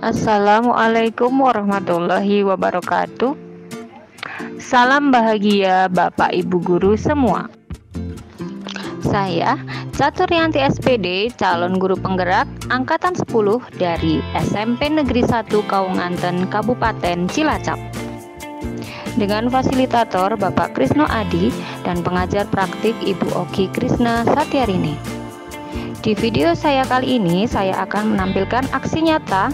Assalamualaikum warahmatullahi wabarakatuh. Salam bahagia Bapak Ibu guru semua. Saya Caturyanti SPD, calon guru penggerak angkatan 10 dari SMP Negeri 1 Kaunganten, Kabupaten Cilacap. Dengan fasilitator Bapak Krisno Adi dan pengajar praktik Ibu Oki Krisna Satyarini. Di video saya kali ini, saya akan menampilkan aksi nyata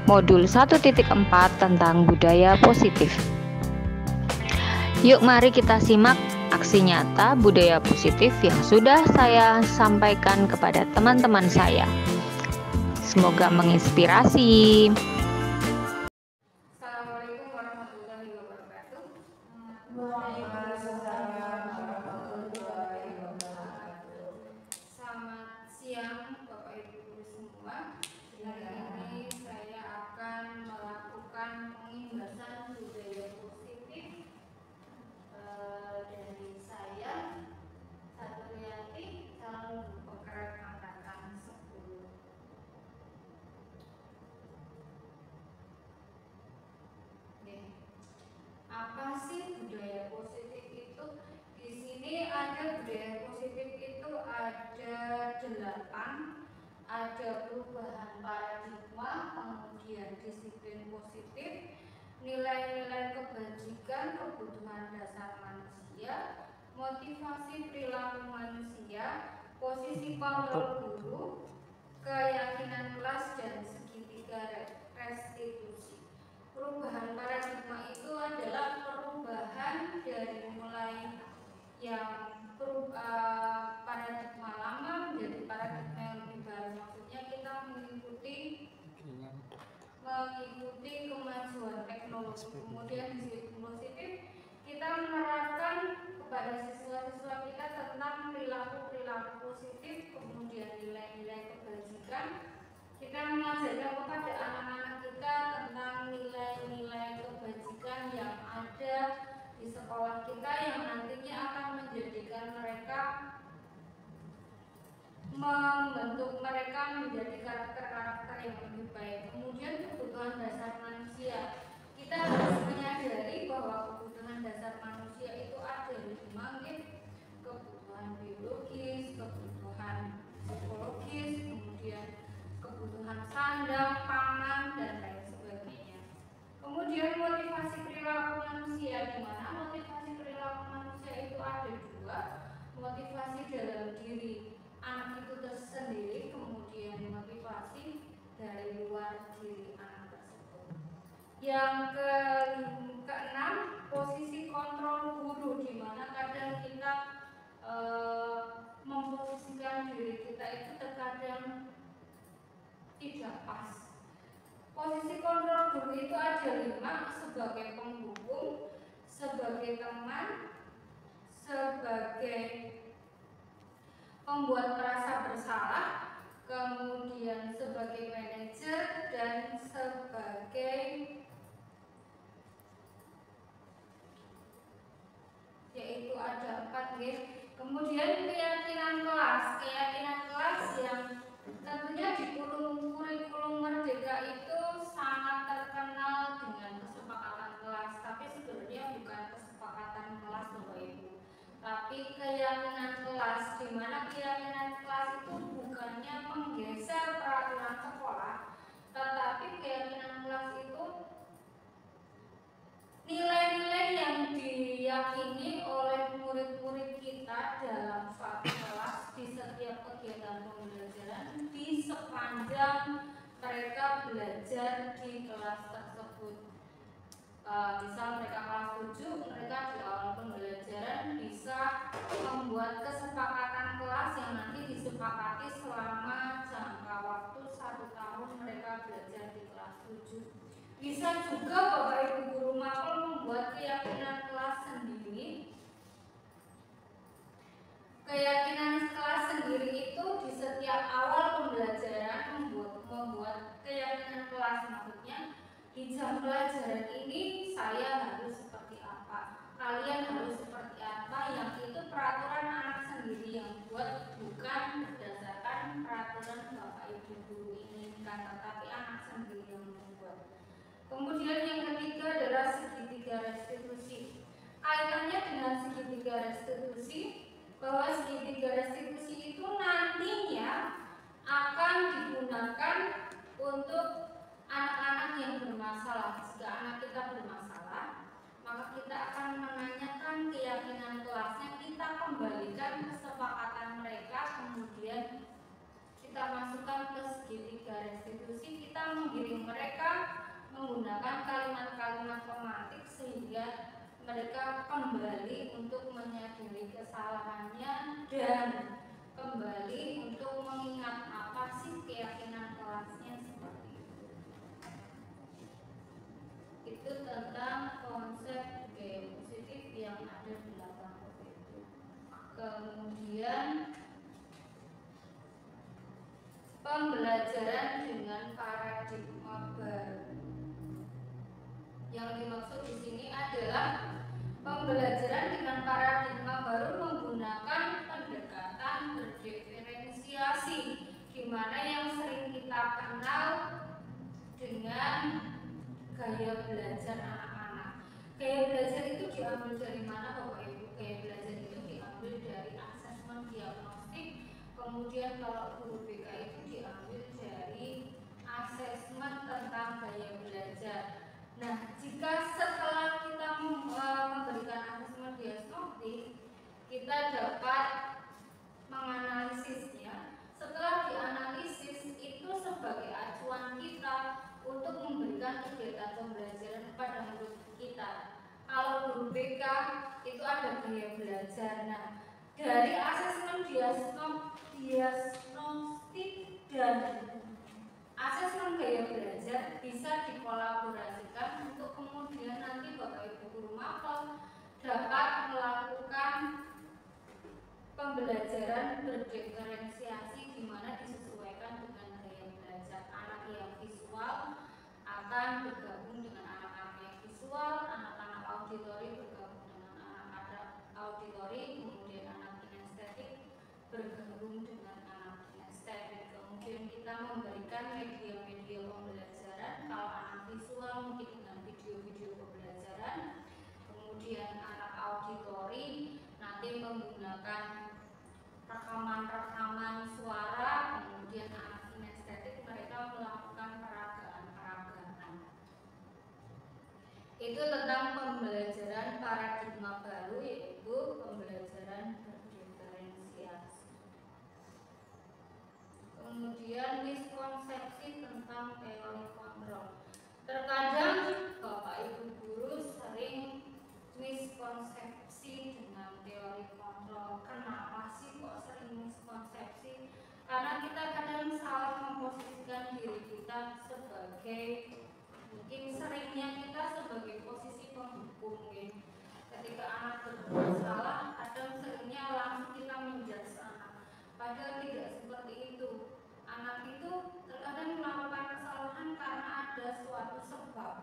Modul 1.4 tentang budaya positif. Yuk mari kita simak aksi nyata budaya positif yang sudah saya sampaikan kepada teman-teman saya. Semoga menginspirasi. Assalamualaikum warahmatullahi wabarakatuh. Selamat siang Bapak Ibu guru semua. Hari ini saya akan melakukan pengimbasan budaya positif dari saya Caturyanti, calon guru penggerak angkatan 10. Apa sih budaya positif itu? Di sini ada budaya positif itu ada 8, ada perubahan paradigma, kemudian disiplin positif, nilai-nilai kebajikan, kebutuhan dasar manusia, motivasi perilaku manusia, posisi kontrol guru, keyakinan kelas, dan segitiga restitusi. Perubahan paradigma itu adalah perubahan dari mulai yang paradigma lama menjadi paradigma yang lebih baru. Maksudnya kita mengikuti kemajuan teknologi. Kemudian di sisi positif kita menerapkan kepada siswa-siswa kita tentang perilaku positif, kemudian nilai-nilai kebajikan. Kita mengajarkan kepada anak-anak kita tentang nilai-nilai kebajikan yang ada di sekolah kita yang nantinya akan menjadikan mereka, membentuk mereka menjadi karakter-karakter yang lebih baik. Kemudian kebutuhan dasar manusia, kita harus menyadari bahwa kebutuhan dasar manusia itu ada 5, kebutuhan biologis, kebutuhan psikologis, kemudian kebutuhan sandang, pangan, dan lain sebagainya. Kemudian motivasi perilaku manusia, di mana motivasi perilaku manusia itu ada 2, motivasi dalam diri anak itu tersendiri, kemudian motivasi dari luar diri anak tersebut. Yang keenam, posisi kontrol guru, di mana kadang kita memposisikan diri kita itu terkadang tidak pas. Posisi kontrol guru itu ada 5, sebagai penghubung, sebagai teman, sebagai pembuat merasa bersalah, kemudian sebagai manajer, dan sebagai yaitu ada 4. Kemudian keyakinan kelas yang tentunya di kurikulum Merdeka itu sangat terkenal dengan kesepakatan kelas, tapi sebenarnya bukan kesepakatan kelas Bapak Ibu, tapi keyakinan kelas, di mana keyakinan kelas itu bukannya menggeser peraturan sekolah, tetapi keyakinan kelas itu nilai-nilai yang diyakini oleh murid-murid kita dalam suatu kelas di setiap kegiatan pembelajaran di sepanjang mereka belajar di kelas tersebut. Misal mereka kelas 7, mereka di awal pembelajaran bisa membuat kesepakatan kelas yang nanti disepakati selama jangka waktu 1 tahun mereka belajar di kelas 7. Bisa juga Bapak Ibu guru mapel membuat keyakinan kelas sendiri. Keyakinan kelas sendiri itu di setiap awal pembelajaran membuat keyakinan kelas, maksudnya di jam pelajaran ini saya harus seperti apa, kalian harus seperti apa, yang itu peraturan anak sendiri yang buat, bukan berdasarkan peraturan Bapak Ibu guru inginkan, tetapi anak sendiri sendiri yang membuat. Kemudian yang ketiga adalah segitiga restitusi. Kaitannya dengan segitiga restitusi, bahwa segitiga restitusi itu nantinya akan digunakan untuk anak-anak yang bermasalah. Jika anak kita bermasalah, maka kita akan menanyakan keyakinan kelasnya, kita kembalikan kesepakatan mereka, kemudian kita masukkan ke segitiga restitusi, kita menggiring mereka menggunakan kalimat-kalimat pematik sehingga mereka kembali untuk menyadari kesalahannya dan kembali untuk mengingat apa sih keyakinan kelasnya, seperti itu. Itu tentang konsep gaya positif yang ada di belakang itu. Kemudian pembelajaran dengan paradigma baru. Yang dimaksud di sini adalah pembelajaran dengan paradigma baru menggunakan pendekatan berdiferensiasi, di mana yang sering kita kenal dengan gaya belajar anak-anak. Gaya belajar itu diambil dari mana, Bapak Ibu? Gaya belajar itu diambil dari asesmen diagnostik. Kemudian kalau guru BK itu diambil dari asesmen tentang gaya belajar. Nah, jika setelah kita memberikan asesmen diagnostik, kita dapat menganalisisnya. Setelah dianalisis, itu sebagai acuan kita untuk memberikan kegiatan pembelajaran pada murid kita. Kalau guru BK itu ada gaya belajar. Nah, dari asesmen diagnostik dan asesmen gaya belajar bisa dikolaborasikan untuk kemudian nanti Bapak Ibu guru mapel dapat melakukan pembelajaran berdiferensiasi, di mana disesuaikan dengan gaya belajar. Anak yang visual akan bergabung dengan anak-anak yang visual, anak-anak auditori bergabung dengan anak-anak auditori, kemudian anak kinestetik bergabung dengan anak kinestetik. Kemudian kita memberikan media-media pembelajaran. Kalau anak visual mungkin dengan video-video pembelajaran, kemudian anak auditori nanti menggunakan rekaman-rekaman suara, kemudian anak kinestetik mereka melakukan peragaan. Itu tentang pembelajaran paradigma baru, yaitu pembelajaran berdiferensiasi. Kemudian miskonsepsi tentang teori kontrol. Terkadang Bapak Ibu guru sering miskonsepsi dengan teori kontrol. Kenapa sih kok sering miskonsepsi? Karena kita kadang salah memposisikan diri kita sebagai, mungkin seringnya kita sebagai posisi penghukum. Ketika anak berbuat salah, kadang seringnya langsung kita menjudge anak. Padahal tidak seperti itu. Anak itu terkadang melakukan kesalahan karena ada suatu sebab.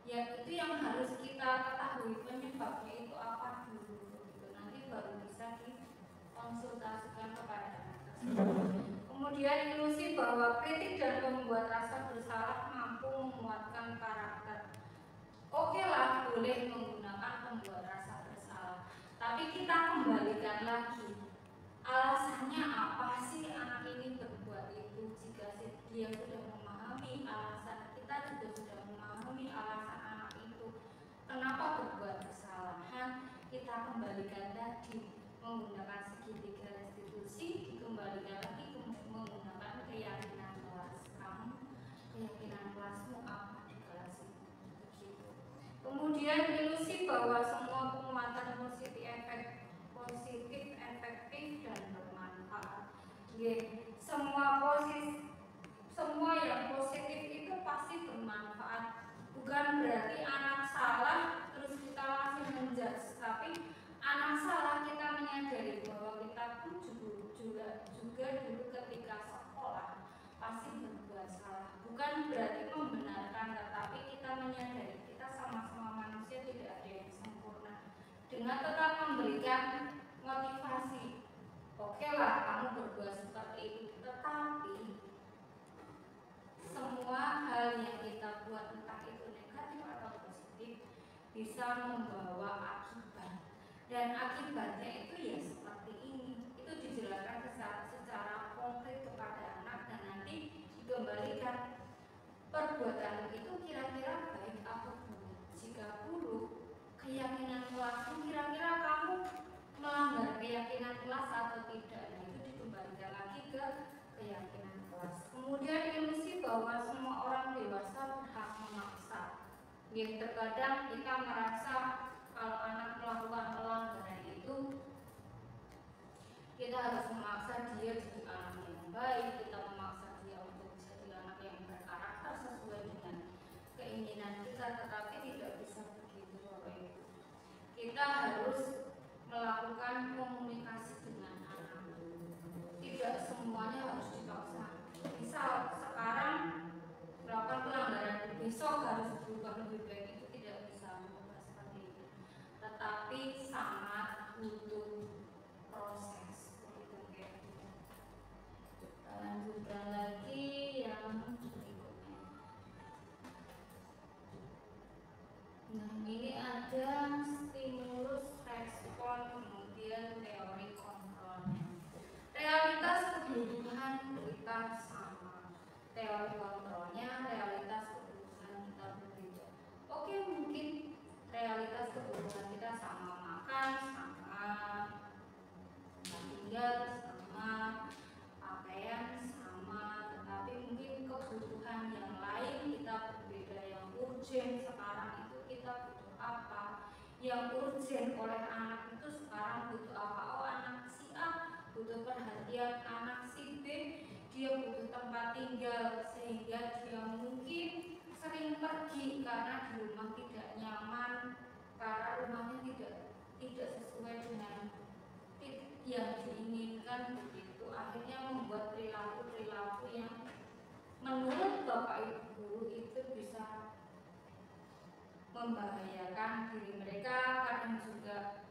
Ya, itu yang harus kita ketahui penyebabnya itu apa dulu. Nanti baru bisa dikonsultasikan kepada anak tersebut. Kemudian ilusi bahwa kritik dan membuat rasa bersalah mampu menguatkan karakter. Oke lah, boleh menggunakan pembuat rasa bersalah, tapi kita kembalikan lagi, alasannya apa sih anak ini berbuat itu. Jika dia sudah memahami alasan, kita juga sudah memahami alasan anak itu kenapa berbuat kesalahan, kita kembalikan lagi menggunakan segitiga restitusi, dikembalikan lagi menggunakan keyakinan kelas kamu, keyakinan kelasmu apa di kelas itu. Kemudian ilusi bahwa semua penguatan positif efektif dan bermanfaat. Semua yang positif itu pasti bermanfaat. Bukan berarti anak salah terus kita langsung menjudge, tapi anak salah kita menyadari bahwa kita pun juga dulu ketika sekolah pasti berbuat salah. Bukan berarti membenarkan, tetapi kita menyadari kita sama-sama manusia, tidak ada yang sempurna. Dengan tetap memberikan motivasi, oke lah kamu berbuat seperti itu, tetapi semua hal yang kita buat entah itu negatif atau positif bisa membawa akibat, dan akibatnya itu ya seperti ini. Itu dijelaskan secara konkret kepada anak dan nanti dikembalikan perbuatan itu kira-kira baik atau buruk. Jika buruk, keyakinan kelasmu, kira-kira kamu melanggar keyakinan kelas atau tidak, nah itu dikembalikan lagi ke keyakinan kelas. Kemudian ilusi bahwa semua orang dewasa berhak memaksa. Yang terkadang kita merasa kalau anak melakukan pelanggaran itu kita harus memaksa dia jadi anak yang baik, kita memaksa dia untuk jadi anak yang berkarakter sesuai dengan keinginan kita, tetapi tidak bisa begitu Bapak Ibu. Kita harus melakukan komunikasi dengan anak. Tidak semuanya harus dipaksa. Misal sekarang melakukan pelanggaran, besok harus berubah lebih baik, itu tidak bisa seperti itu. Tetapi sangat butuh proses. Kita lanjutkan lagi yang berikutnya. Nah, ini ada stimulus, respon, kemudian teori kontrolnya. Realitas kebutuhan kita sama, teori kontrolnya realitas kebutuhan kita berbeda. Oke, mungkin realitas kebutuhan kita sama, makan sama, tinggal sama, pakaian sama, tetapi mungkin kebutuhan yang lain kita berbeda. Yang urgent sekarang itu kita butuh apa, yang urgent oleh anak itu sekarang butuh apa. Oh, anak si A butuh perhatian, anak si B dia butuh tempat tinggal, sehingga dia mungkin sering pergi karena di rumah tidak nyaman, karena rumahnya tidak sesuai dengan yang diinginkan begitu. Akhirnya membuat perilaku yang menurut Bapak Ibu guru itu bisa membahayakan diri mereka, kadang juga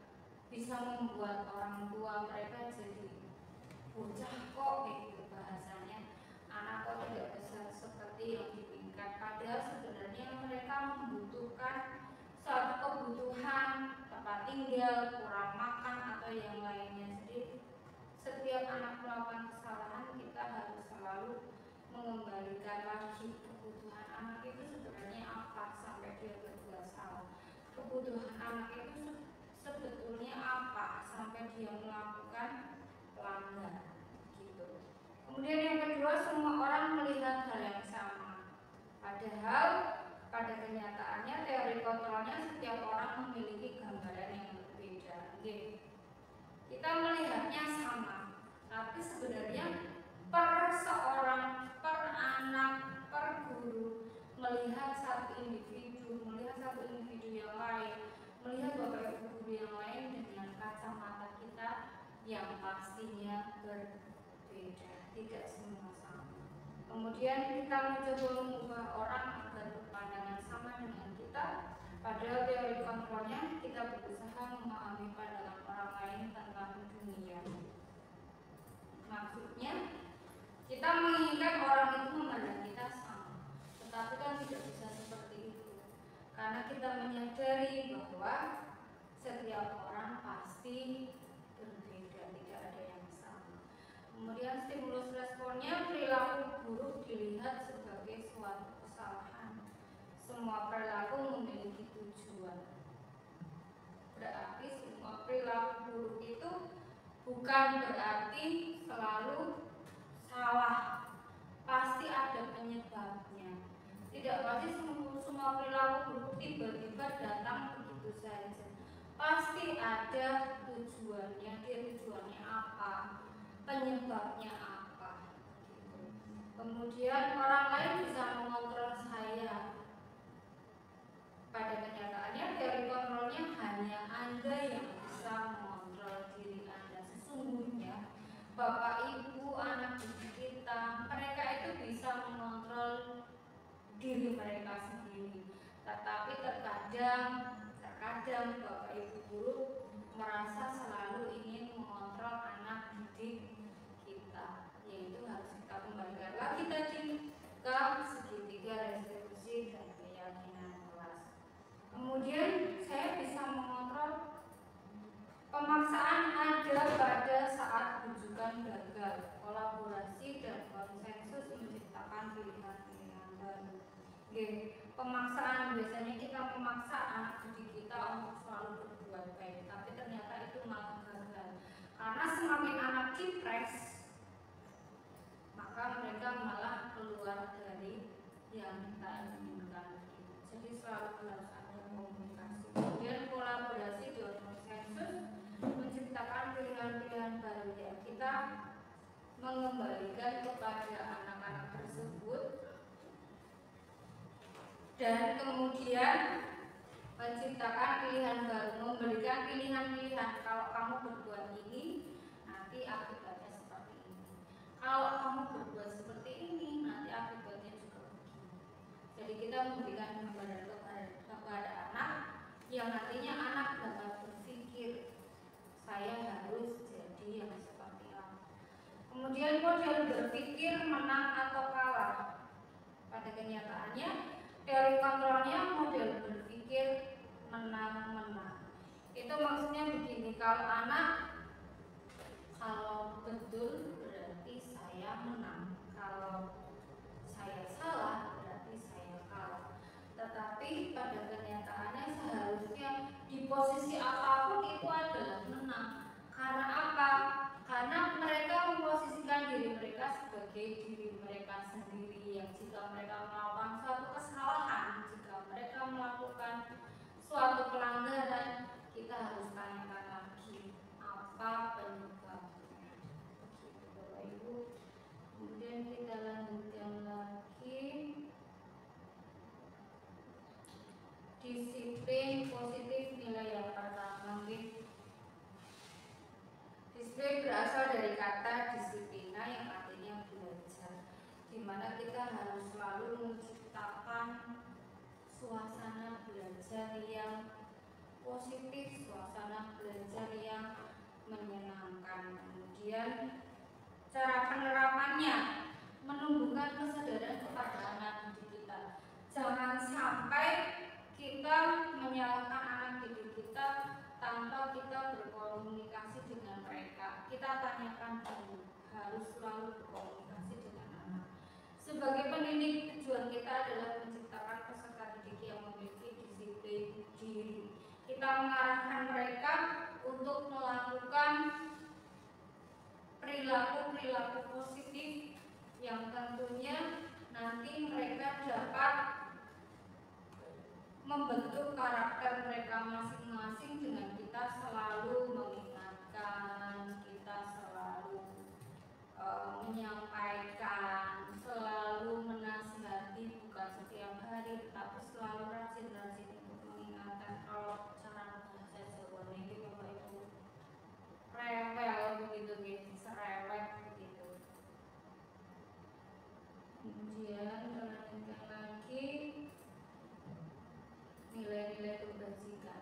bisa membuat orang tua mereka jadi bocah kok gitu bahasanya, anak kok tidak bisa seperti yang diinginkan, padahal sebenarnya mereka membutuhkan suatu kebutuhan, tempat tinggal, kurang makan atau yang lainnya. Jadi setiap anak melakukan kesalahan kita harus selalu mengembalikan lagi kebutuhan anak itu sebenarnya apa sampai dia berbuat salah, kebutuhan anak itu sebetulnya apa sampai dia melakukan pelanggaran gitu. Kemudian yang kedua, semua orang melihat hal yang sama, padahal pada kenyataannya teori kontrolnya setiap orang memiliki gambaran yang berbeda. Kita melihatnya sama, tapi sebenarnya per seorang, per anak, per guru melihat satu individu yang lain, melihat Bapak Ibu guru yang lain dengan kacamata kita yang pastinya berbeda, tidak semua sama. Kemudian kita mencoba mengubah orang agar berpandangan sama dengan kita. Padahal teori kontrolnya kita berusaha memahami pandangan orang lain tentang dunia. Maksudnya kita menginginkan orang itu memandang kita sama, tetapi kan tidak bisa seperti itu, karena kita menyadari bahwa setiap orang pasti berbeda, tidak ada yang sama. Kemudian stimulus responnya, perilaku buruk dilihat sebagai suatu kesalahan. Semua perilaku memiliki tujuan. Berarti semua perilaku buruk itu bukan berarti selalu salah, pasti ada penyebabnya. Tidak pasti semua perilaku buruk tiba-tiba datang begitu saja. Pasti ada tujuannya, dia tujuannya apa, penyebabnya apa. Kemudian orang lain bisa mengontrol saya. Pada kenyataannya teori kontrolnya hanya Anda yang bisa mengontrol diri Anda. Sesungguhnya Bapak Ibu, anak didik kita, mereka itu bisa mengontrol diri mereka sendiri. Tetapi terkadang Bapak Ibu guru merasa selalu ingin mengontrol anak didik kita, yaitu harus kita kembalikan lagi tadi etika, segitiga restitusi, dan keyakinan kelas. Kemudian saya bisa mengontrol pemaksaan ada pada saat rujukan gagal, kolaborasi dan konsensus menciptakan pilihan-pilihan baru. Pemaksaan, biasanya kita memaksa anak didik kita untuk selalu berbuat baik, tapi ternyata itu malah gagal. Karena semakin anak dipres, maka mereka malah keluar dari yang kita inginkan. Jadi selalu harus ada komunikasi. Kemudian kolaborasi dan konsensus menciptakan pilihan-pilihan baru yang kita mengembalikan kepada anak-anak tersebut, dan kemudian menciptakan pilihan baru, memberikan pilihan-pilihan. Kalau kamu berbuat ini, nanti akibatnya seperti ini. Kalau kamu berbuat seperti ini, nanti akibatnya juga begini. Jadi kita memberikan gambaran kepada anak yang nantinya anak dapat berpikir, saya harus jadi yang seperti apa. Kemudian model berpikir menang atau kalah. Pada kenyataannya teori kontrolnya model berpikir menang-menang. Itu maksudnya begini, kalau anak, kalau betul berarti saya menang, kalau saya salah berarti saya kalah. Tetapi pada kenyataannya seharusnya di posisi apapun itu adalah menang. Karena apa? Karena mereka memposisikan diri mereka sebagai diri mereka sendiri, yang jika mereka melakukan suatu kesalahan, jika mereka melakukan suatu pelanggaran, kita harus tanyakan lagi apa penyebabnya. Begitu Bapak Ibu. Kemudian kita lanjutkan lagi. Disiplin positif nilai yang pertama. Disiplin berasal dari kata disiplina yang artinya belajar, di mana kita harus selalu menciptakan suasana belajar yang positif, suasana belajar yang menyenangkan. Kemudian cara penerapannya menumbuhkan kesadaran kepada anak didik kita. Jangan sampai kita menyalahkan anak didik kita tanpa kita berkomunikasi dengan mereka. Kita tanyakan dulu, harus selalu berkomunikasi dengan anak. Sebagai pendidik, tujuan kita adalah menciptakan peserta didik yang memiliki disiplin diri. Kita mengarahkan mereka untuk melakukan perilaku-perilaku positif yang tentunya nanti mereka dapat membentuk karakter mereka masing-masing dengan kita selalu mengingatkan, kita selalu menyampaikan, selalu menasihati, bukan setiap hari tetapi selalu rajin-rajin untuk mengingatkan. Kalau cara bahasa Jawa ini Bapak Ibu rewel begitu, serewet begitu. Kemudian lanjutkan lagi nilai-nilai kebajikan.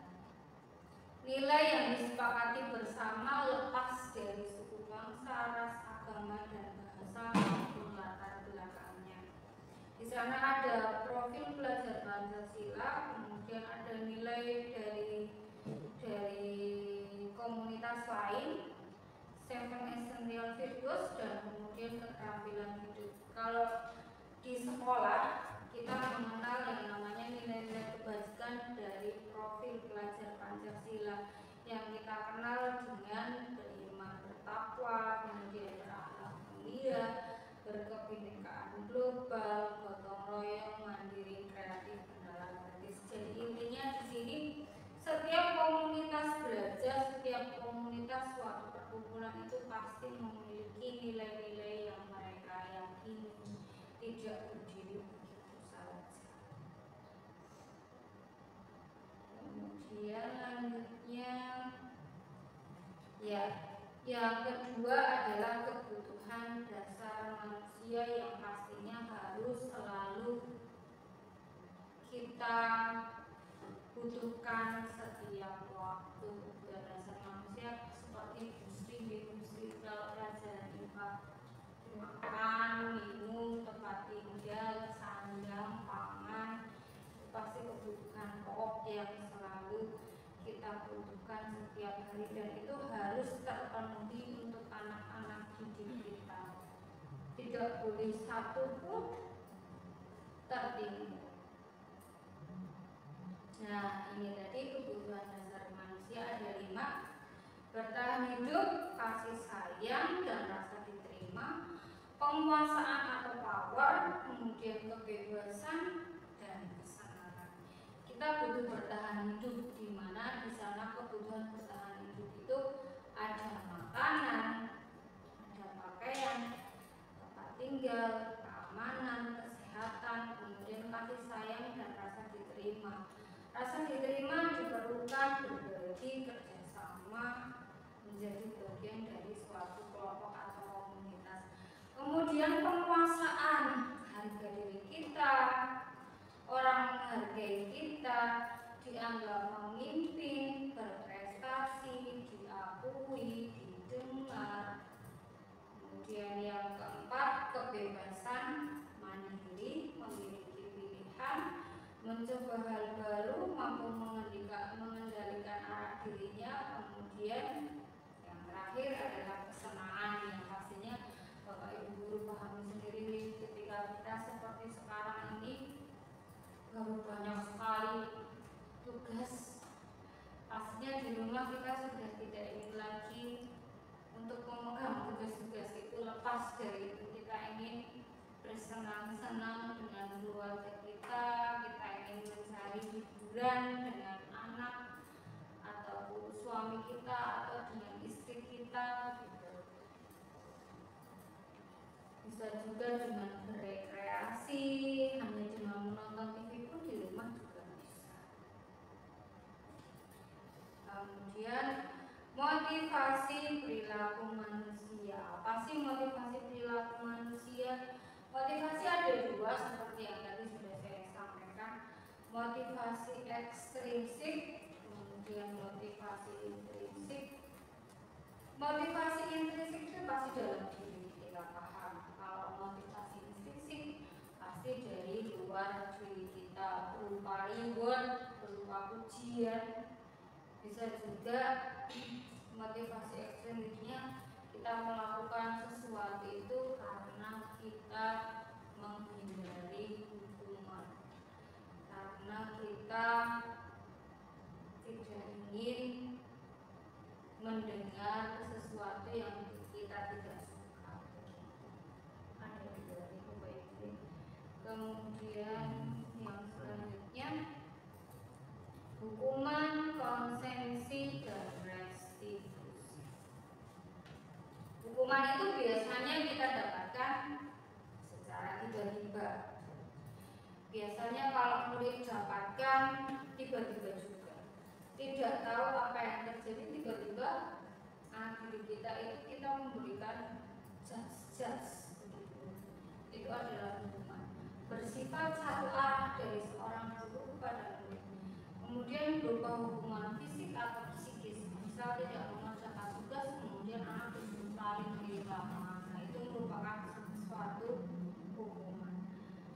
Nilai yang disepakati bersama lepas dari suku bangsa, ras, agama, dan bahasa maupun latar belakangnya. Di sana ada profil pelajar Pancasila, kemudian ada nilai dari komunitas lain, Seven Essential Virtues, dan kemudian keterampilan hidup. Kalau di sekolah kita mengenal yang namanya nilai-nilai kebajikan dari profil pelajar Pancasila yang kita kenal dengan beriman bertakwa, kemudian berakhlak mulia, berkebinekaan global, gotong royong, mandiri, kreatif, dalam kritis. Jadi intinya di sini setiap komunitas belajar, setiap komunitas suatu perkumpulan itu pasti memiliki nilai-nilai yang mereka yakini, tidak berdiri begitu saja. Kemudian lanjutnya, yang kedua adalah kebutuhan dasar manusia yang pastinya harus selalu kita butuhkan setiap waktu. Kebutuhan dasar manusia seperti industri, kalau pelajaran IPA, makan, minum, tempat tinggal, yang selalu kita butuhkan setiap hari, dan itu harus terpenuhi untuk anak-anak didik kita. Tidak boleh satu pun tertinggal. Nah, ini tadi kebutuhan dasar manusia ada 5: bertahan hidup, kasih sayang dan rasa diterima, penguasaan atau power, kemudian kebebasan dan kesenangan. Kita butuh bertahan hidup, di mana di sana kebutuhan bertahan hidup itu ada makanan, ada pakaian, tempat tinggal, keamanan, kesehatan, kemudian kasih sayang dan rasa diterima. Rasa diterima diperlukan berbagi, kerjasama, menjadi bagian dari suatu kelompok atau komunitas. Kemudian penguasaan, harga diri kita, orang menghargai kita, dianggap memimpin, berprestasi, diakui, didengar. Kemudian yang keempat, kebebasan, mandiri, memiliki pilihan, mencoba hal baru, mampu mengendalikan arah dirinya. Kemudian yang terakhir adalah kesenangan, yang pastinya Bapak Ibu guru pahami sendiri ketika kita seperti sekarang ini baru banyak sekali tugas. Pastinya di rumah kita sudah tidak ingin lagi untuk memegang tugas-tugas itu, lepas dari itu kita ingin bersenang-senang dengan keluarga kita ingin mencari hiburan dengan anak atau suami kita atau dengan istri kita gitu. Bisa juga dengan berekreasi, hanya dengan menonton TV pun di rumah juga bisa. Kemudian motivasi perilaku manusia. Apa sih motivasi perilaku manusia? Motivasi ada 2 seperti yang tadi sudah saya sampaikan. Motivasi ekstrinsik, kemudian motivasi intrinsik. Motivasi intrinsik itu pasti dalam diri kita paham. Kalau motivasi intrinsik pasti dari luar diri kita, berupa reward, berupa pujian. Bisa juga motivasi ekstrinsiknya kita melakukan sesuatu itu karena kita menghindari hukuman, karena kita tidak ingin mendengar sesuatu yang kita tidak suka. Ada dari itu. Kemudian yang selanjutnya, hukuman, konsensi, dan restitusi. Hukuman itu biasanya kita dapatkan secara tiba-tiba. Biasanya kalau murid dapatkan tiba-tiba juga, tidak tahu apa yang terjadi, tiba-tiba diri kita itu kita memberikan judge. Itu adalah hukuman, bersifat satu arah dari seorang guru kepada murid. Kemudian berupa hukuman fisik atau psikis, misal tidak mengerjakan tugas, kemudian anak disuruh saling di lapangan. Nah, itu merupakan suatu hukuman.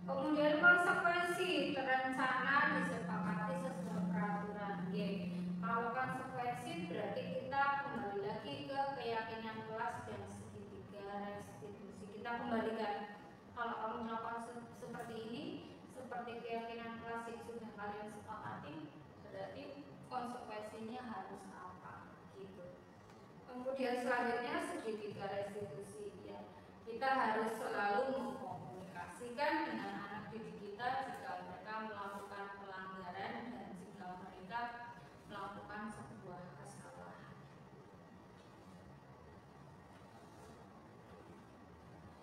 Kemudian konsekuensi terencana disepakati sesuai peraturan. Kalau konsekuensi berarti kita kembali lagi ke keyakinan kelas dan segitiga restitusi. Kita kembalikan, kalau kamu melakukan seperti ini, seperti keyakinan kelas yang sudah kalian sepakati, berarti konsekuensinya harus apa gitu. Kemudian selanjutnya segitiga restitusi, ya. Kita harus selalu mengkomunikasikan dengan anak didik kita jika mereka melakukan pelanggaran dan jika mereka melakukan sebuah kesalahan.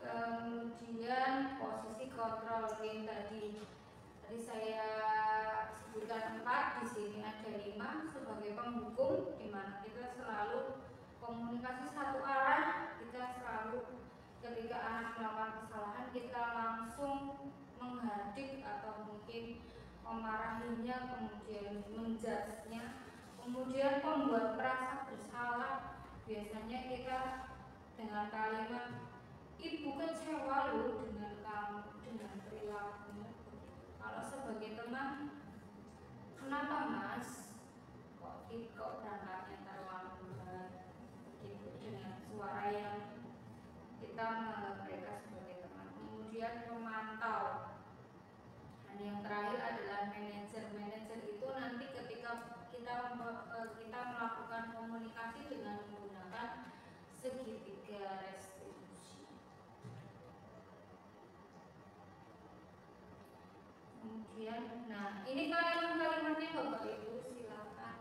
Kemudian posisi kontrol yang tadi saya sebutkan 4, di sini ada 5 sebagai penghukum, di mana kita selalu komunikasi satu arah. Kita selalu ketika anak melakukan kesalahan kita langsung menghadik atau mungkin memarahinya, kemudian menjudge-nya, kemudian membuat merasa bersalah. Biasanya kita dengan kalimat, ibu kecewa loh dengan kamu, dengan perilakunya. Kalau sebagai teman, kenapa mas kita menganggap mereka sebagai teman. Kemudian pemantau. Dan yang terakhir adalah manajer. Manajer itu nanti ketika kita melakukan komunikasi dengan menggunakan segitiga restitusi. Kemudian, nah ini kalimat-kalimatnya Bapak Ibu silakan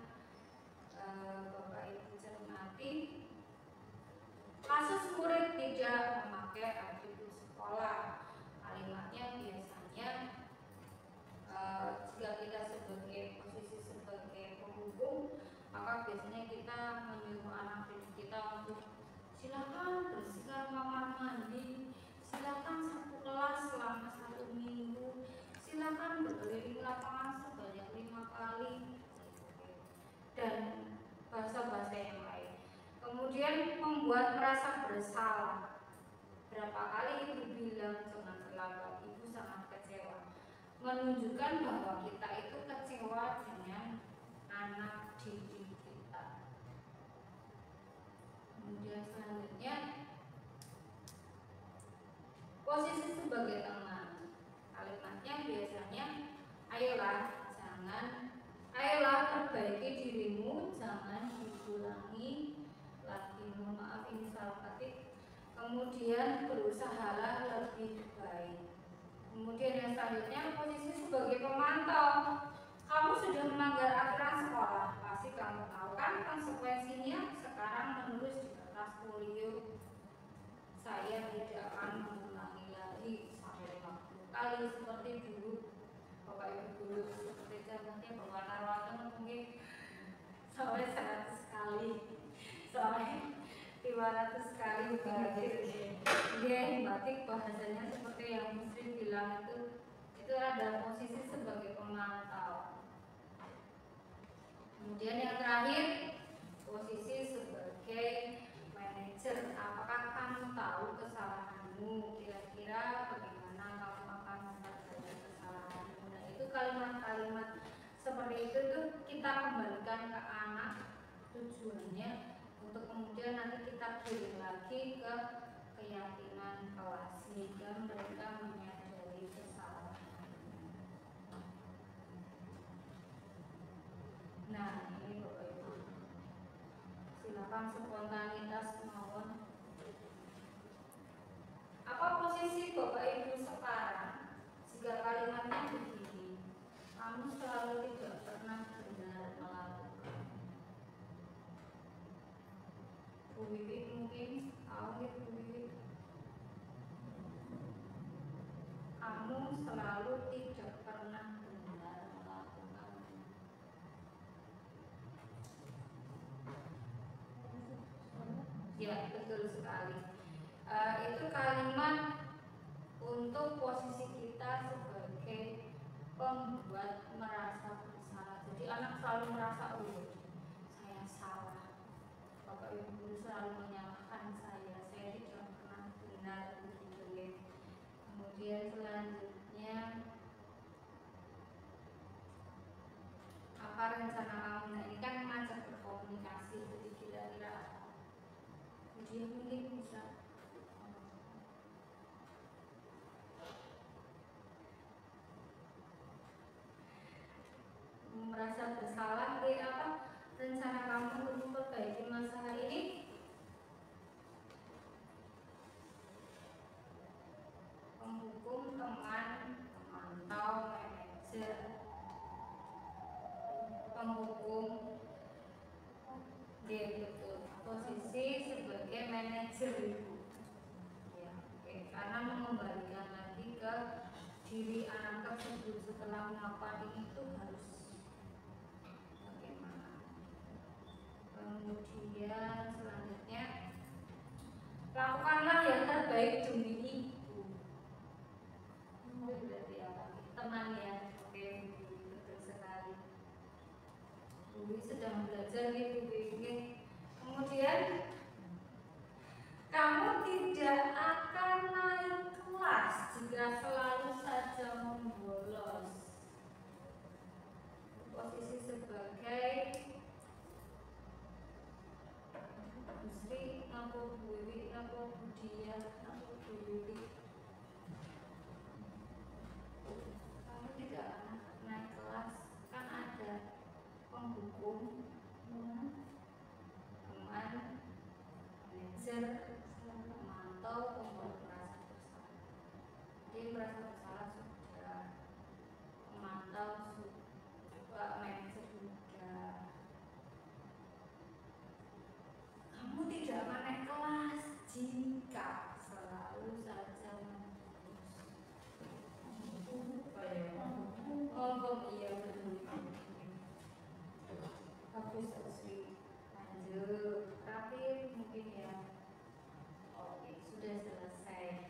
Bapak Ibu cermati. Kasus murid tidak memakai atribut sekolah. Kalimatnya biasanya jika kita sebagai posisi sebagai penghukum, maka biasanya kita menyuruh anak didik kita untuk silakan bersihkan kamar mandi, silakan satu kelas selama 1 minggu, silakan berkeliling lapangan sebanyak 5 kali, dan bahasa-bahasa yang lain. Kemudian membuat merasa bersalah. Berapa kali ibu bilang jangan terlambat, ibu sangat kecewa. Menunjukkan bahwa kita itu kecewa dengan anak didik kita. Kemudian selanjutnya posisi sebagai teman. Kalimatnya biasanya ayolah perbaiki dirimu, jangan diulangi lagi. Mohon maaf ini salah ketik. Kemudian berusahalah lebih baik. Kemudian yang selanjutnya posisi sebagai pemantau. Kamu sudah melanggar aturan sekolah, pasti kamu tahu kan konsekuensinya. Sekarang menulis di kertas folio, saya tidak akan mengulangi lagi sampai 50 kali seperti dulu Bapak Ibu guru, seperti contohnya berwarna warna mungkin sampai 100 kali, sampai 500 kali batik. Batik bahasanya seperti yang Muslim bilang itu ada posisi sebagai pemantau. Kemudian yang terakhir posisi sebagai manajer. Apakah kamu tahu kesalahanmu? Kira-kira bagaimana kamu akan menyelesaikan kesalahanmu? Nah, itu kalimat-kalimat seperti itu tuh kita kembalikan ke anak, tujuannya untuk kemudian nanti kita kirim lagi ke keyakinan kelas sehingga mereka menyadari kesalahan. Nah, ini Bapak Ibu, silakan spontanitas mawon. Apa posisi Bapak Ibu sekarang jika kalimatnya begini? Kamu selalu tidak pernah benar melakukan. Bu Wiwi mungkin tahu ya Bu Wiwi. Kamu selalu tidak pernah benar melakukan. Ya, betul sekali. Itu kalimat untuk posisi kita sebagai pembuat merasa bersalah. Jadi anak selalu merasa, oh saya salah. Bapak Ibu guru selalu menyalahkan saya tidak pernah benar begitu ya. Kemudian selanjutnya, apa rencana kamu? Nah, ini kan ngajak berkomunikasi, jadi kira-kira dia mungkin bisa merasa bersalah. Apa rencana kamu untuk memperbaiki masalah ini? Penghukum, teman, pemantau, manajer. Penghukum, dia betul posisi sebagai manajer ibu. Ya, karena mengembalikan lagi ke diri anak tersebut setelah melakukan ini itu harus bagaimana. Kemudian selanjutnya, lakukanlah yang terbaik demi ibu. Berarti apa? Teman ya, oke, betul sekali. Bu sedang belajar nih Bu. Kemudian kamu tidak akan naik kelas jika selalu saja membolos. Posisi sebagai Bu Sri, Bu Wiwi, Bu Dia. hukum, teman, manajer, pemantau, pembuat merasa bersalah. Jadi merasa bersalah sudah, pemantau sudah, manajer sudah. Kamu tidak akan naik kelas jika selalu saja iya betul. Bagus Sri. Lanjut. Tapi mungkin ya. Oke, sudah selesai.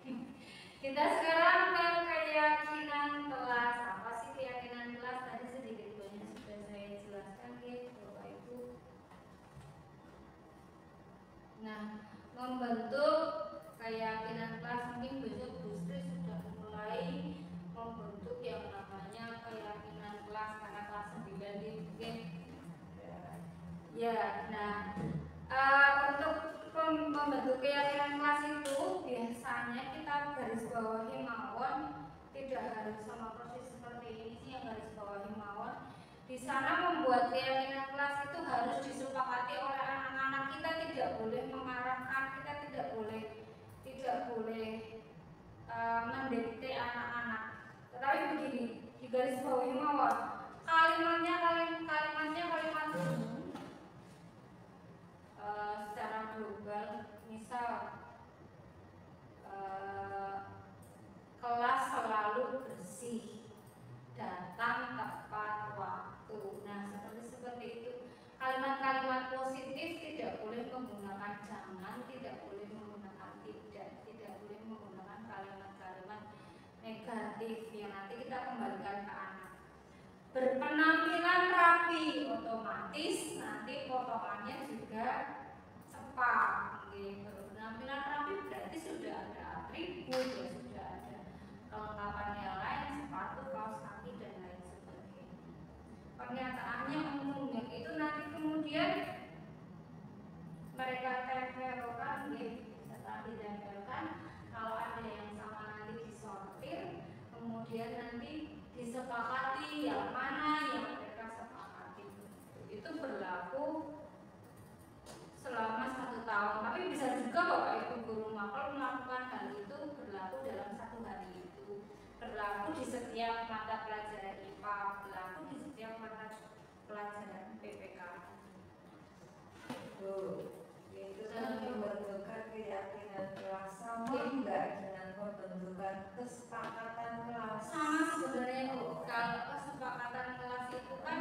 Kita sekarang ke keyakinan kelas. Apa sih keyakinan kelas? Tadi sedikit banyak sudah saya jelaskan ya, Bapak Ibu. Nah, membentuk keyakinan kelas, mungkin besok Bu Sri sudah mulai membentuk yang namanya keyakinan kelas karena kelas 9 di mungkin ya. Nah, untuk membentuk keyakinan kelas itu biasanya kita garis bawahi mawon, tidak harus sama persis seperti ini sih yang garis bawahi mawon. Di sana membuat keyakinan kelas itu harus disepakati oleh anak-anak. Kita tidak boleh mengarahkan, kita tidak boleh mendikte anak-anak. Tetapi begini, di garis bawahi mawon, kalimatnya kalimat secara global. Misal kelas selalu bersih, datang tepat waktu. Nah, seperti itu. Kalimat-kalimat positif tidak boleh menggunakan jangan, tidak boleh menggunakan tidak boleh menggunakan kalimat-kalimat negatif yang nanti kita kembalikan ke anak. Berpenampilan rapi, otomatis nanti potongannya juga cepat. Berpenampilan rapi berarti sudah ada atribut, ya sudah ada kelengkapan yang lain, sepatu, kaos kaki dan lain sebagainya. Pernyataannya umum, itu nanti kemudian mereka tempelkan, setelah ditempelkan, kalau ada yang sama nanti disortir, kemudian nanti disepakati yang mana yang mereka sepakati. Itu berlaku selama 1 tahun. Tapi bisa juga Bapak Ibu guru mapel melakukan hal itu berlaku dalam 1 hari itu. Berlaku di setiap mata pelajaran IPA, berlaku di setiap mata pelajaran PPK. Itu kan membentukkan keyakinan kelas sama enggak dengan pembentukan kesepakatan kelas? Sama sebenarnya Bu. Kalau kesepakatan kelas itu kan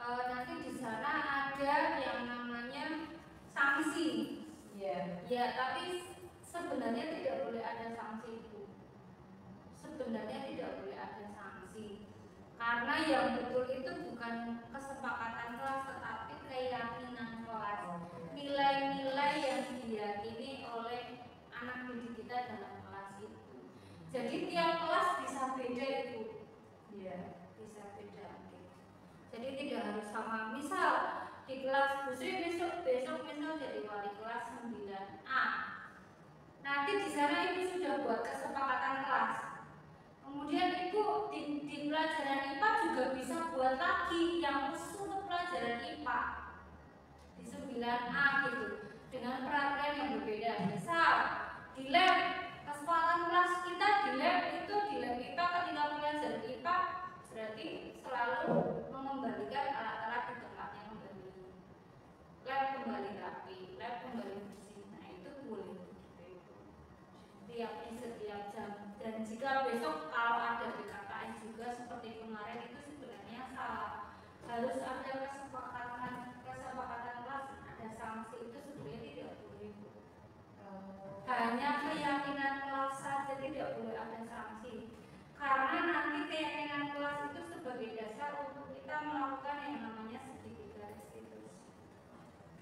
nanti di sana ada yang namanya sanksi. Ya, tapi sebenarnya tidak boleh ada sanksi itu. Sebenarnya tidak boleh ada sanksi. Karena yang betul itu bukan kesepakatan kelas, tetapi keyakinan kelas. Nilai-nilai yang diyakini oleh anak didik kita dalam kelas itu. Jadi tiap kelas bisa beda itu. Ya, bisa beda. Jadi tidak harus sama. Misal di kelas Bu Sri besok misal jadi wali kelas 9A. Nanti di sana ibu sudah buat kesepakatan kelas. Kemudian ibu di pelajaran IPA juga bisa buat lagi yang khusus untuk pelajaran IPA di 9A gitu, dengan peraturan yang berbeda. Misal di lab, kesepakatan kelas kita di lab itu di lab IPA ketika pelajaran IPA berarti selalu mengembalikan alat-alat di tempatnya kembali. Lab kembali rapi, lab kembali bersih. Nah itu boleh setiap jam. Dan jika besok kalau ada BKKS juga seperti kemarin itu sebenarnya salah. Harus ada kesepakatan kelas, ada sanksi, itu sebenarnya tidak boleh. Hanya keyakinan kelas saja, tidak boleh ada sanksi. Karena nanti keyakinan kelas itu sebagai dasar untuk kita melakukan yang namanya sedikit restitusi.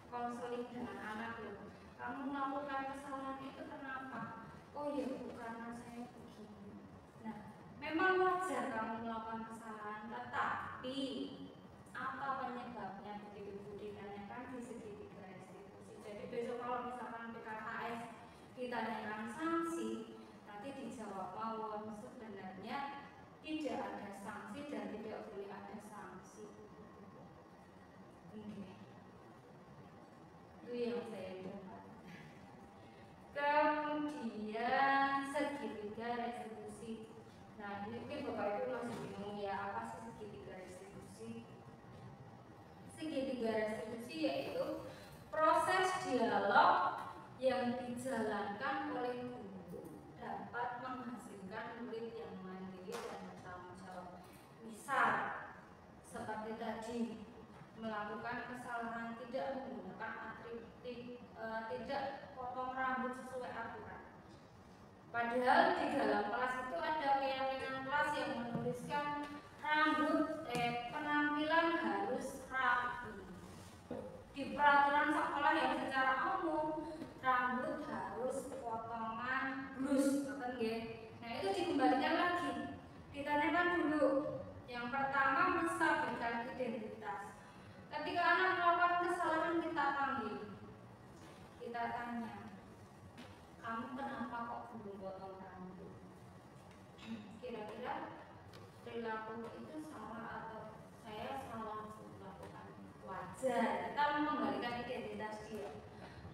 Konseling dengan anak loh. Kamu melakukan kesalahan itu kenapa? Oh ya Bu, karena saya begini. Nah, memang wajar kamu melakukan kesalahan, tetapi apa penyebabnya begitu Bu ditanyakan di segitiga restitusi. Jadi besok kalau misalkan PKKS ditanyakan sanksi, nanti dijawab mawon sebenarnya tidak ada sanksi dan tidak boleh ada sanksi. juga restitusi, yaitu proses dialog yang dijalankan oleh guru dapat menghasilkan murid yang mandiri dan bertanggung jawab. Misal seperti tadi, melakukan kesalahan tidak menggunakan atribut, tidak potong rambut sesuai aturan. Padahal di dalam kelas itu ada keyakinan kelas yang menuliskan penampilan harus rapi. Di peraturan sekolah yang secara umum rambut harus potongan brus, Nah itu dikembalikan lagi, ditanyakan dulu. Yang pertama, menstabilkan identitas. Ketika anak melakukan kesalahan, kita panggil, kita tanya, kamu kenapa kok belum potong rambut? Kira-kira perilaku itu salah atau saya salah melakukan? Wajar, kita mengembalikan identitas dia.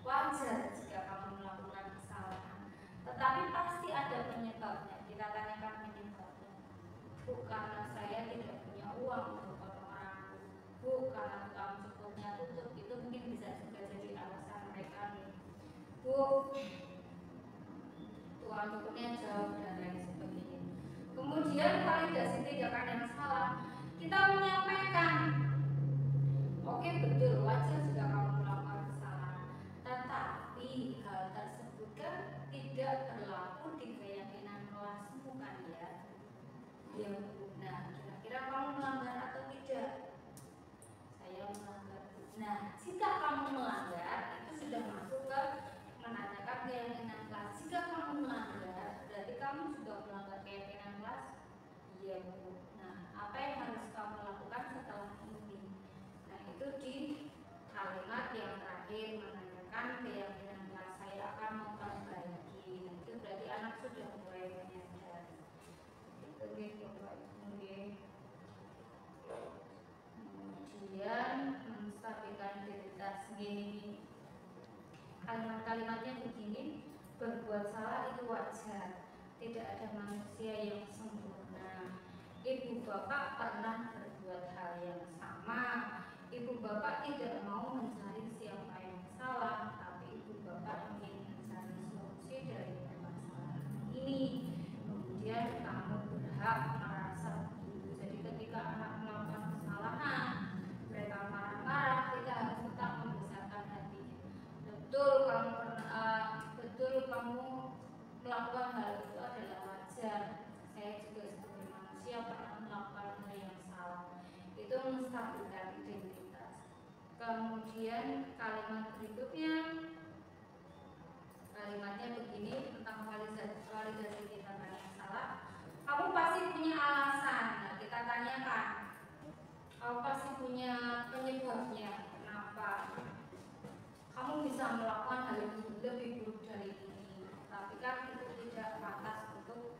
Wajar jika kamu melakukan kesalahan, tetapi pasti ada penyebabnya. Kita tanyakan penyebabnya. Bu, karena saya tidak punya uang untuk potong rambut. Bu, karena tukang cukurnya tutup. Itu mungkin bisa juga jadi alasan mereka nih. Bu, tukang cukurnya jauh dan lain sebagainya. Kemudian validasi tindakan yang salah. Kita menyampaikan, oke, betul, wajar jika kamu melakukan kesalahan, tetapi hal tersebut kan tidak berlaku di keyakinan kelasmu kan ya? Ya, nah, kira-kira kamu melanggar atau tidak? Saya melanggar. Nah, jika kamu melanggar, itu sudah masuk ke menanyakan keyakinan kelas. Jika kamu melanggar, berarti kamu juga melanggar keyakinan kelas. Iya, Bu. Nah, apa yang harus kamu lakukan setelah ini? Nah, itu di kalimat yang terakhir menanyakan keyakinan kelas. Saya akan memperbaiki. Nah, itu berarti anak sudah mulai menyadari. Itu gitu, Pak. Kemudian menstabilkan identitas gini. Kalimat-kalimatnya begini, berbuat salah itu wajar. Tidak ada manusia yang sempurna. Ibu bapak pernah berbuat hal yang sama. Ibu bapak tidak mau mencari siapa yang salah, tapi ibu bapak ingin mencari solusi dari permasalahan ini. Kemudian kamu berhak merasa begitu. Jadi ketika anak melakukan kesalahan, mereka marah-marah, kita harus tetap membesarkan hatinya. Betul kamu melakukan hal itu adalah wajar. Saya juga sebagai manusia pernah melakukan hal yang salah. Itu menstabilkan identitas. Kemudian kalimat berikutnya, kalimatnya begini tentang validasi tindakan yang salah. Kamu pasti punya alasan. Nah, kita tanyakan, kamu pasti punya penyebabnya. Kenapa kamu bisa melakukan hal yang lebih buruk dari ini? Tapi kan itu tidak pantas untuk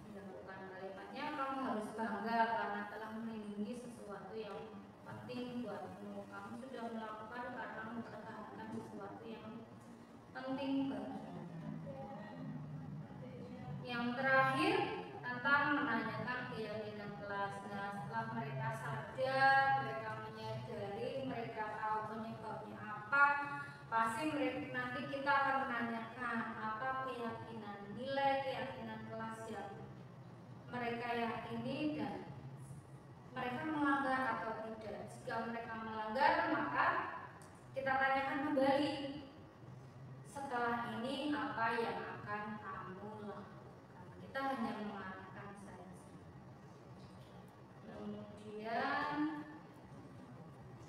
dilakukan. Kalimatnya, kamu harus bangga karena telah melindungi sesuatu yang penting buatmu. Kamu sudah melakukan karena mempertahankan sesuatu yang penting bagimu. Yang terakhir, tentang menanyakan keyakinan kelas. Nah, setelah mereka sadar, mereka menyadari, mereka tahu penyebabnya apa, pasti nanti kita akan menanyakan apa keyakinan, nilai keyakinan kelas yang mereka yakini dan mereka melanggar atau tidak. Jika mereka melanggar, maka kita tanyakan kembali, setelah ini apa yang akan kamu lakukan. Kita hanya mengarahkan saja. Kemudian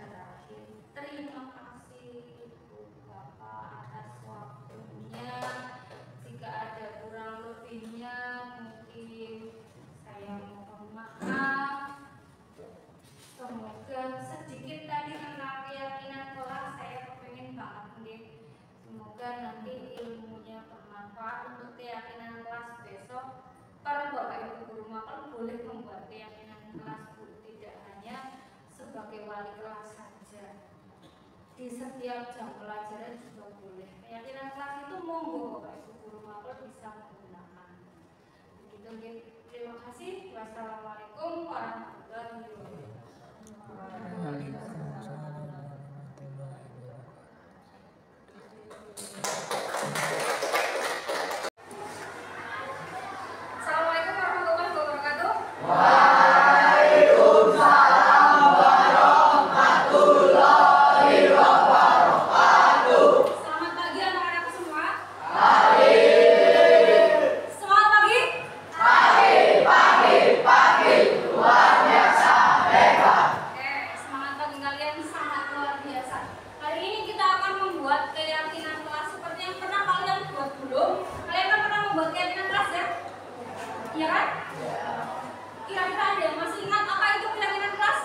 terakhir, terima kasih Ibu Bapak atas waktunya. Jika ada kurang lebihnya, mungkin saya mohon maaf. Semoga sedikit tadi tentang keyakinan kelas saya kepengen banget nih. Semoga nanti ilmunya bermanfaat untuk keyakinan kelas besok. Para Bapak Ibu guru makan boleh membuat keyakinan kelas, tidak hanya sebagai wali kelas saja. Di setiap jam pelajaran juga boleh. Keyakinan kelas itu monggo Bapak Ibu guru makan bisa menggunakan. Begitu. Terima kasih. Wassalamualaikum warahmatullahi wabarakatuh. membuat keyakinan kelas seperti yang pernah kalian buat dulu. Kalian kan pernah membuat keyakinan kelas ya? Iya kan? Kira-kira ada yang masih ingat apa itu keyakinan kelas?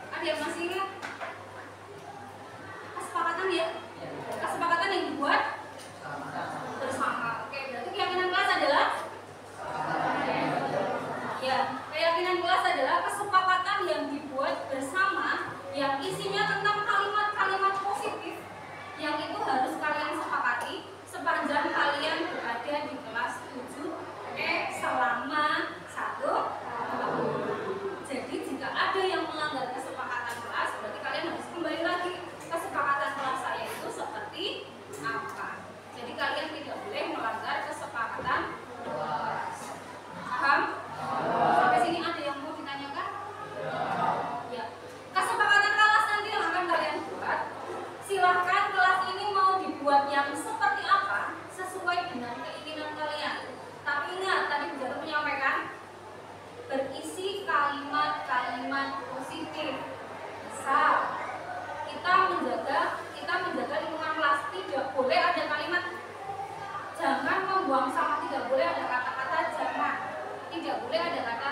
Ada yang masih ingat? Kesepakatan ya? Kesepakatan yang dibuat bersama. Oke, berarti keyakinan kelas adalah? Ya, keyakinan kelas adalah kesepakatan yang dibuat bersama yang isinya tentang kalimat-kalimat positif yang itu harus kalian sepakati sepanjang kalian berada di kelas 7E selama 1 tahun. Jadi jika ada yang melanggar kesepakatan kelas, berarti kalian harus kembali lagi kesepakatan kelas saya itu seperti apa. Jadi kalian tidak boleh melanggar kesepakatan kelas. Paham? Sampai sini ada yang mau ditanyakan? Ya. Kesepakatan kelas nanti yang akan kalian buat, silahkan kelas ini mau dibuat yang seperti apa sesuai dengan keinginan kalian. Tapi ingat, tadi Bu Jatuh menyampaikan berisi kalimat-kalimat positif. Misal, kita menjaga lingkungan kelas, tidak boleh ada kalimat jangan membuang sampah, tidak boleh ada kata-kata jangan, tidak boleh ada kata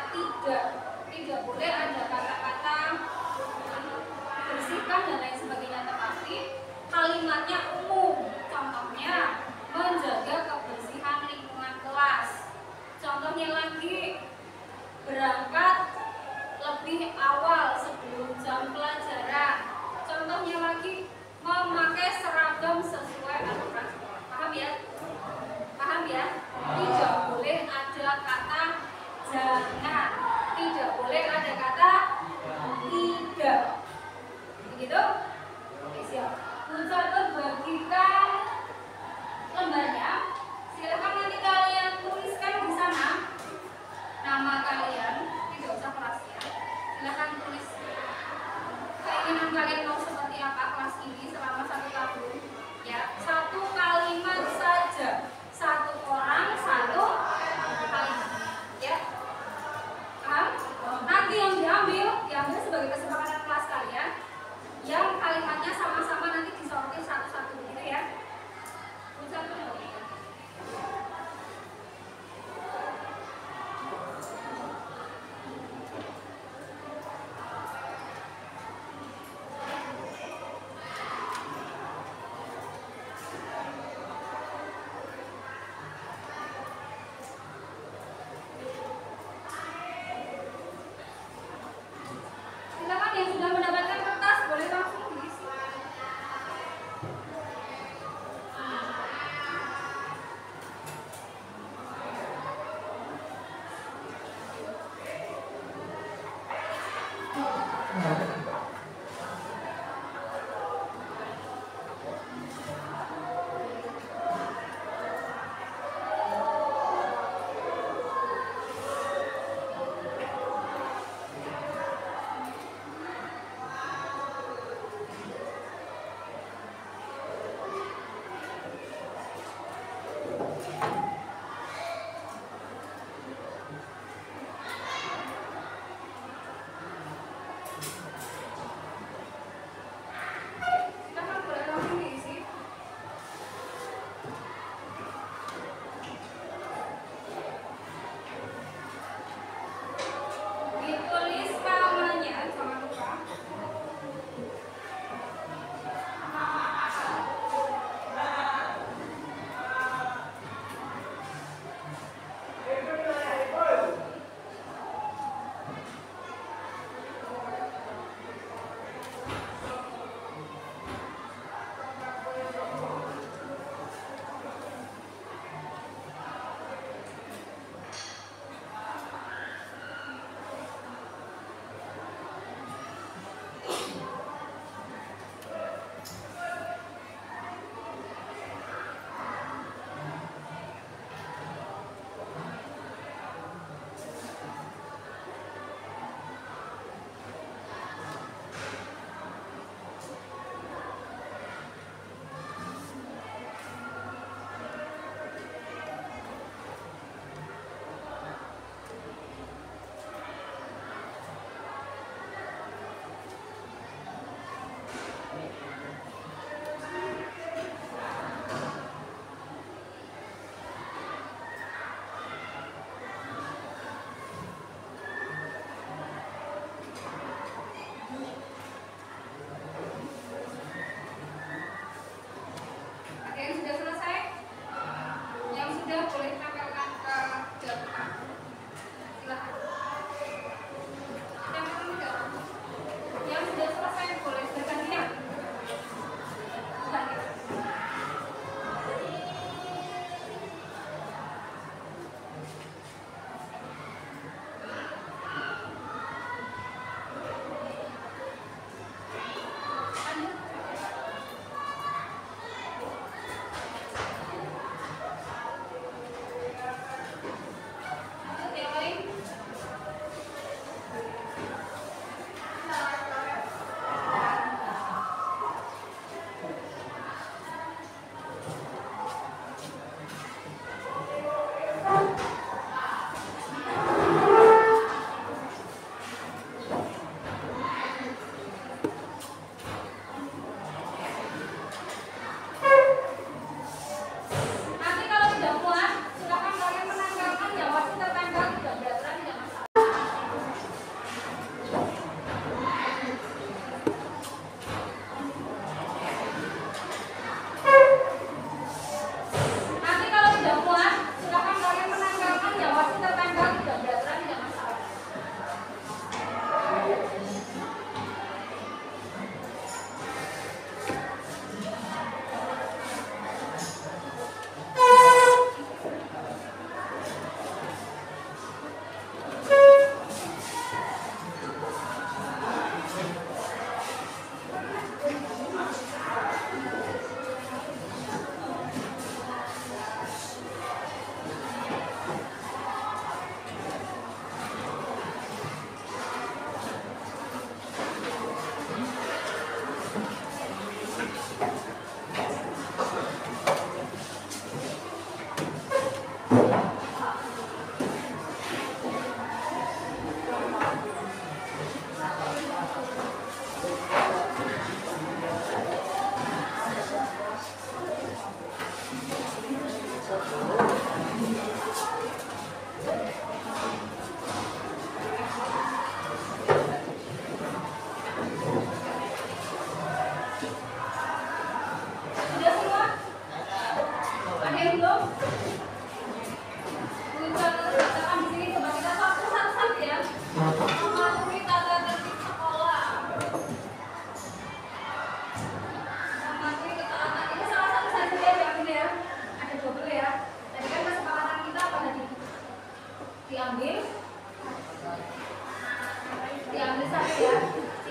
tidak boleh ada kata-kata bersihkan dan lain sebagainya, tetapi kalimatnya umum. Contohnya menjaga kebersihan lingkungan kelas. Contohnya lagi berangkat lebih awal sebelum jam pelajaran. Contohnya lagi memakai seragam sesuai aturan sekolah. Paham ya? Paham ya? Tidak boleh ada kata jangan, tidak boleh ada kata tidak. Begitu? Oke, siap. Bu Jatuh bagikan lembarnya. Silakan nanti kalian tuliskan di sana nama kalian, tidak usah kelasnya. Silakan tulis keinginan kalian mau seperti apa kelas ini selama 1 tahun. Ya, 1 kalimat saja, 1 orang 1 kalimat. Ya, paham? Nanti yang diambil sebagai kesepakatan kelas kalian, yang kalimatnya sama-sama nanti disorotin satu-satu begitu ya. Silakan yang sudah mendapatkan kertas boleh langsung diisi.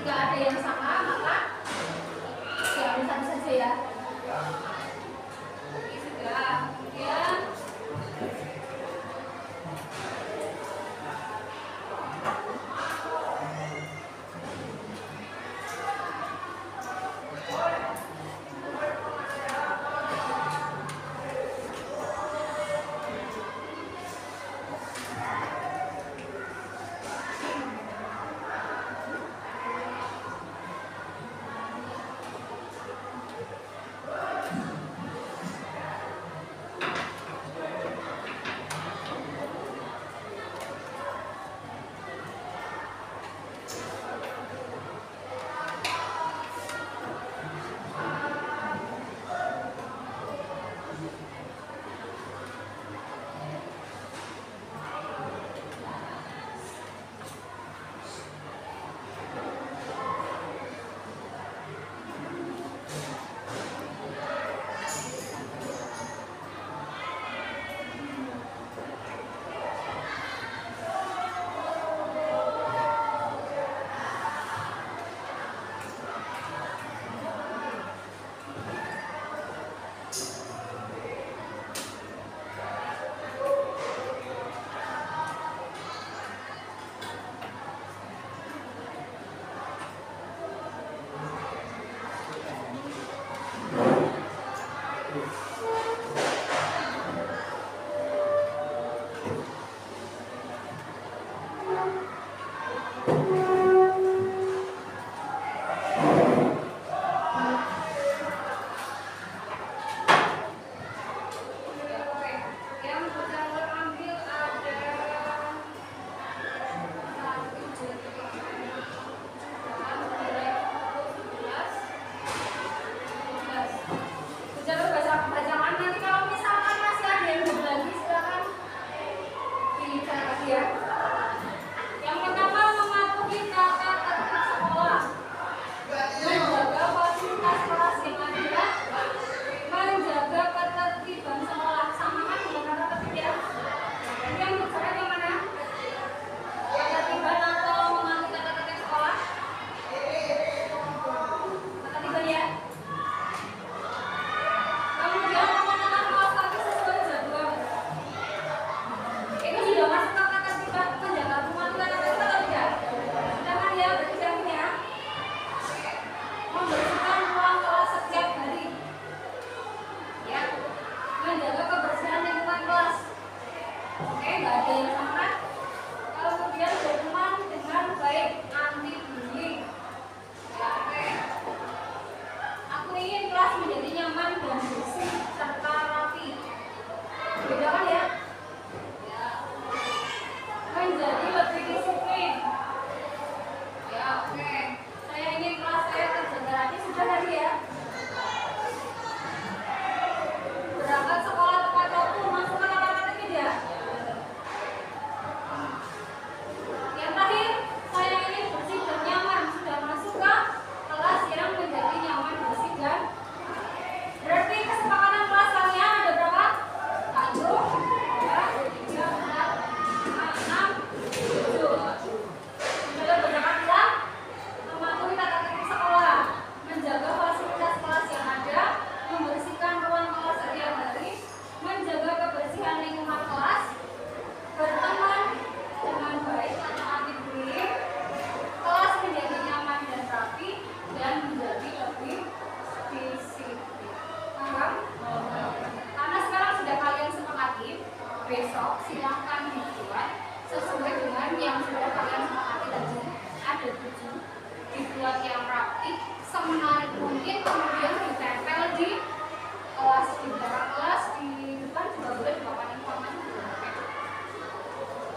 Jika ada yang sama, maka diambil satu saja ya. Oke, sudah.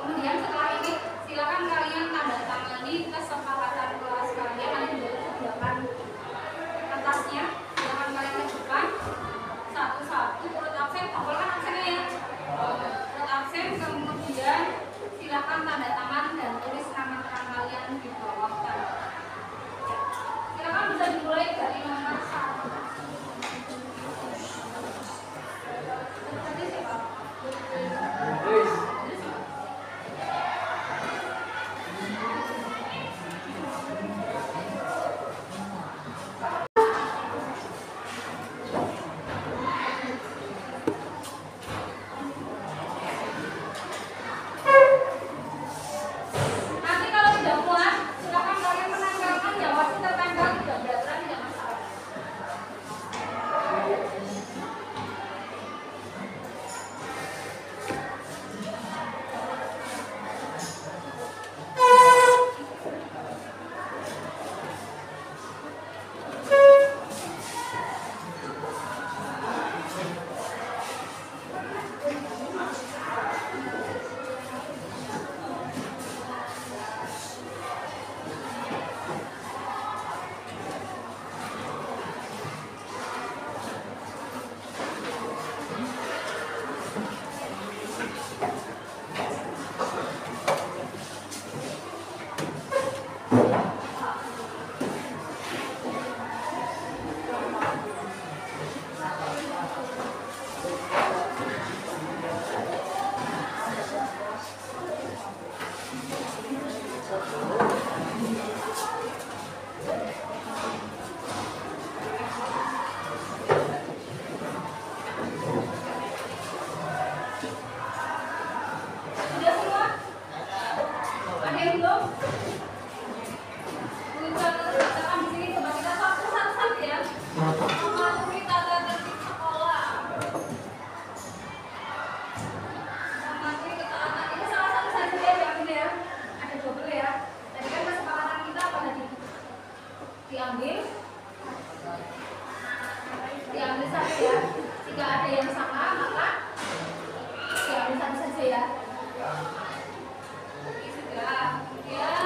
Kemudian diambil satu ya. Jika ada yang sama maka diambil satu saja ya. Oke, sudah. Kemudian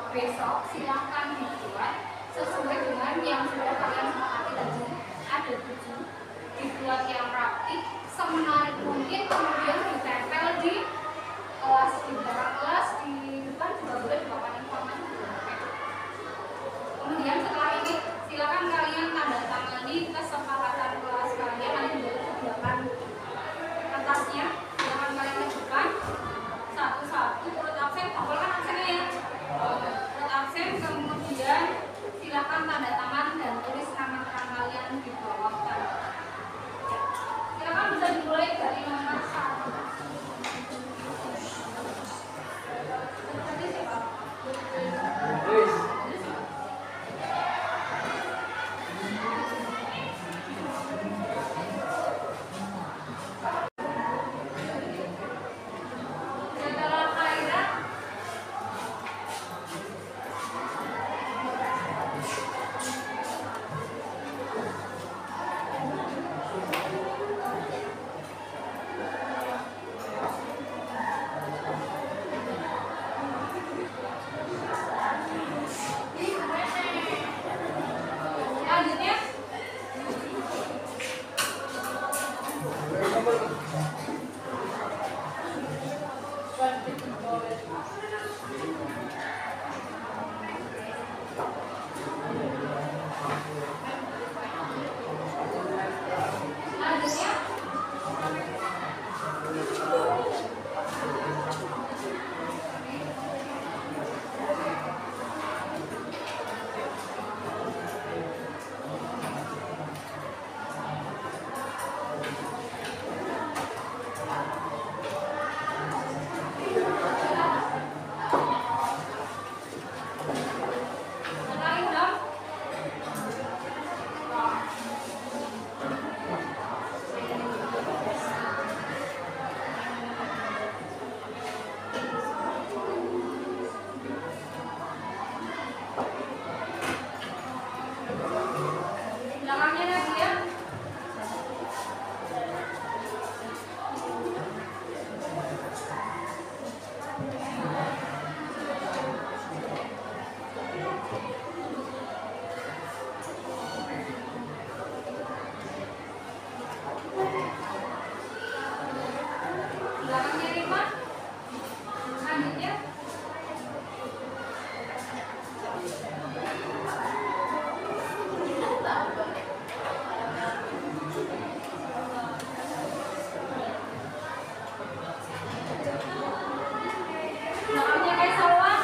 besok silahkan dibuat sesuai dengan yang sudah kalian sepakati tadi. Ada 7, dibuat yang rapi, semenarik mungkin, kemudian ditempel di kelas, di belakang kelas, di depan juga boleh, di papan informasi juga boleh. Kemudian setelah ini silakan kalian tanda tangani kesepakatan kelas kalian, nanti juga disediakan kertasnya, silakan kalian temukan satu-satu urut absen, kan absennya ya. Urut absen, kemudian silakan tanda tangan dan tulis nama kalian di bawah tanda. Silakan bisa dimulai dari nomor 1. Tadi siapa? Belakangnya lagi ya. Belakangnya Rima. Lanjutnya. Belakangnya kayak sawah.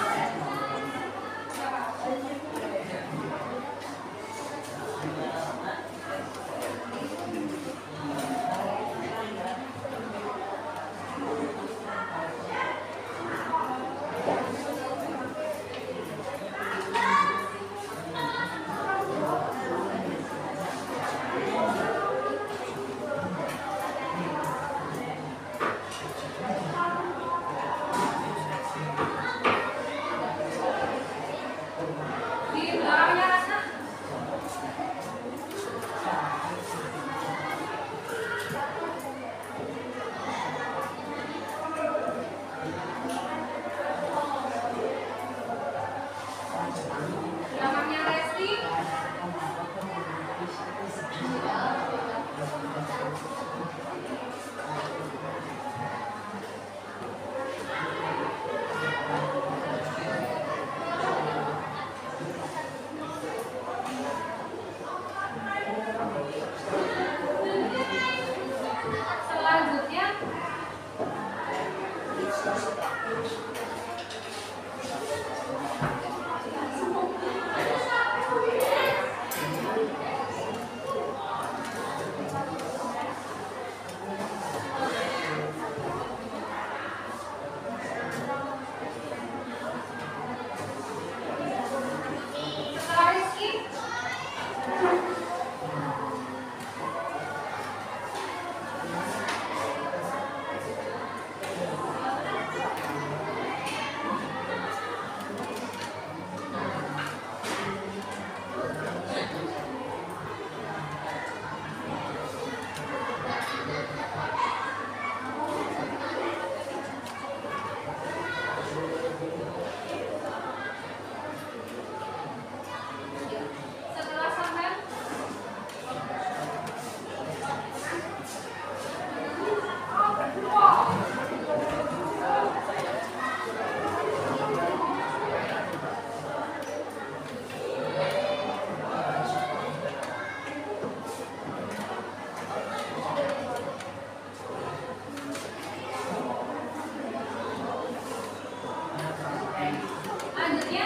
Di belakangnya Rasa. Belakangnya Resti. Selanjutnya setelah Rizky. Setelah sampai lanjutnya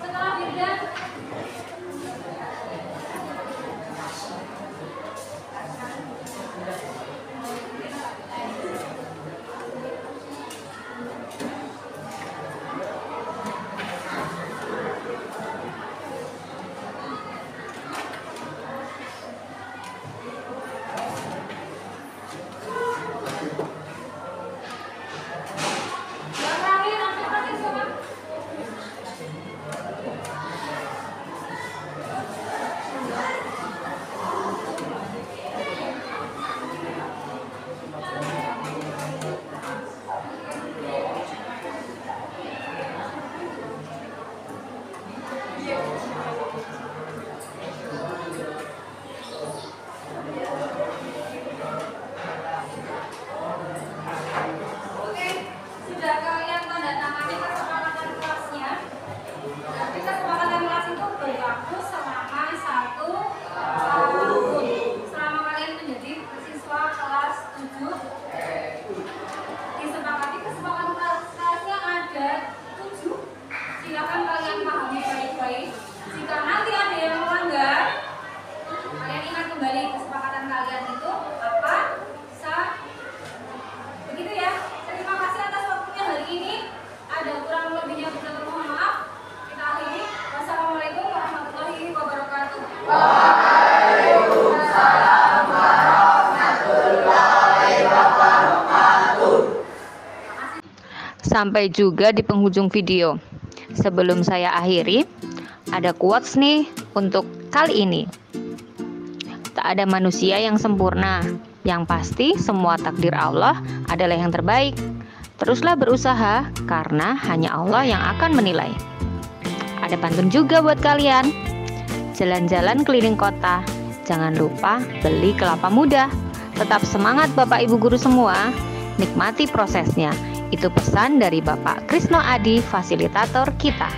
setelah Firdan. Sampai juga di penghujung video. Sebelum saya akhiri, ada quotes nih untuk kali ini. Tak ada manusia yang sempurna. Yang pasti semua takdir Allah adalah yang terbaik. Teruslah berusaha karena hanya Allah yang akan menilai. Ada pantun juga buat kalian. Jalan-jalan keliling kota, jangan lupa beli kelapa muda. Tetap semangat Bapak Ibu guru semua, nikmati prosesnya. Itu pesan dari Bapak Krisno Adi, fasilitator kita.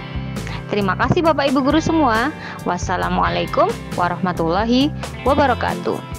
Terima kasih Bapak Ibu guru semua. Wassalamualaikum warahmatullahi wabarakatuh.